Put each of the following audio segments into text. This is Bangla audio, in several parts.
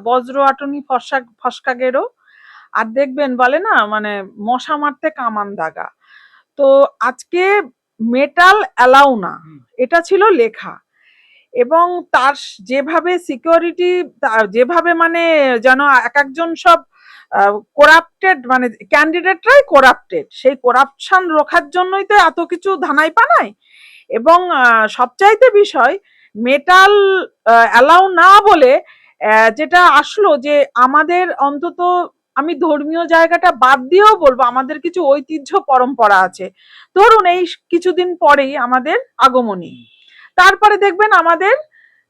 বজ্র আটনি ফসকা ফসকা গেরো, আর দেখবেন বলে না মানে মশা মারতে কামান দাগা। তো আজকে মেটাল অ্যালাউ না, এটা ছিল লেখা। এবং তার যেভাবে সিকিউরিটি, যেভাবে মানে যেন এক একজন সব করাপ্টেড, মানে ক্যান্ডিডেটরাই করাপ্টেড, সেই করাপশন রোখার জন্যই তো এত কিছু ধানাই পানাই। এবং সবচাইতে বিষয় মেটাল অ্যালাউ না বলে যেটা আসলো যে আমাদের অন্তত, আমি ধর্মীয় জায়গাটা বাদ দিয়েও বলবো আমাদের কিছু ঐতিহ্য পরম্পরা আছে। ধরুন এই কিছুদিন পরেই আমাদের আগমনী, তারপরে দেখবেন আমাদের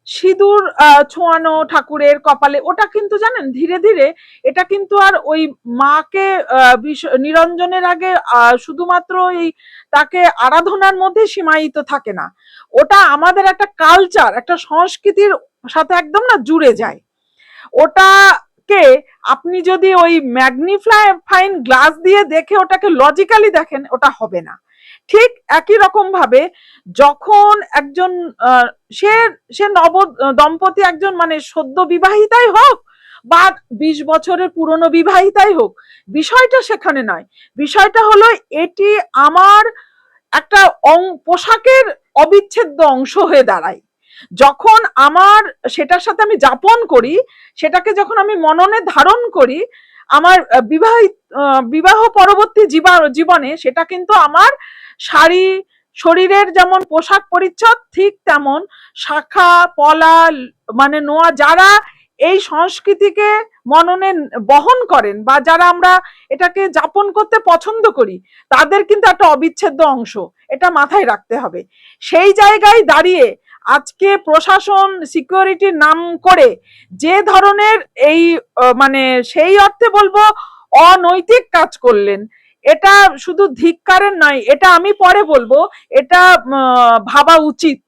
সিঁদুর ছোঁয়ানো ঠাকুরের কপালে, ওটা কিন্তু জানেন ধীরে ধীরে এটা কিন্তু আর ওই মাকে নিরঞ্জনের আগে শুধুমাত্র এই তাকে আরাধনার মধ্যে সীমায়িত থাকে না, ওটা আমাদের একটা কালচার, একটা সংস্কৃতির সাথে একদম না জুড়ে যায়। ওটাকে আপনি যদি ওই ম্যাগনিফাইং গ্লাস দিয়ে দেখে ওটাকে লজিক্যালি দেখেন, ওটা হবে না। ঠিক একই রকম ভাবে যখন একজন সে সে নব দম্পতি, একজন মানে সদ্য বিবাহিতাই হোক বা 20 বছরের পুরনো বিবাহিতাই হোক, বিষয়টা সেখানে নয়। বিষয়টা হলো এটি আমার একটা পোশাকের অবিচ্ছেদ্য অংশ হয়ে দাঁড়ায়। যখন আমার সেটার সাথে আমি যাপন করি, সেটাকে যখন আমি মননে ধারণ করি, আমার বিবাহ পরবর্তী জীবনে সেটা কিন্তু আমার শাড়ি, শরীরের যেমন পোশাক পরিচ্ছদ, ঠিক তেমন শাখা পলা মানে নোয়া, যারা এই সংস্কৃতিকে মননে বহন করেন বা যারা আমরা এটাকে যাপন করতে পছন্দ করি, তাদের কিন্তু একটা অবিচ্ছেদ্য অংশ, এটা মাথায় রাখতে হবে। সেই জায়গায় দাঁড়িয়ে আজকে প্রশাসন সিকিউরিটির নাম করে যে ধরনের এই মানে সেই অর্থে বলবো অনৈতিক কাজ করলেন, এটা শুধু ধিক্কারের নয়, এটা আমি পরে বলবো, এটা ভাবা উচিত।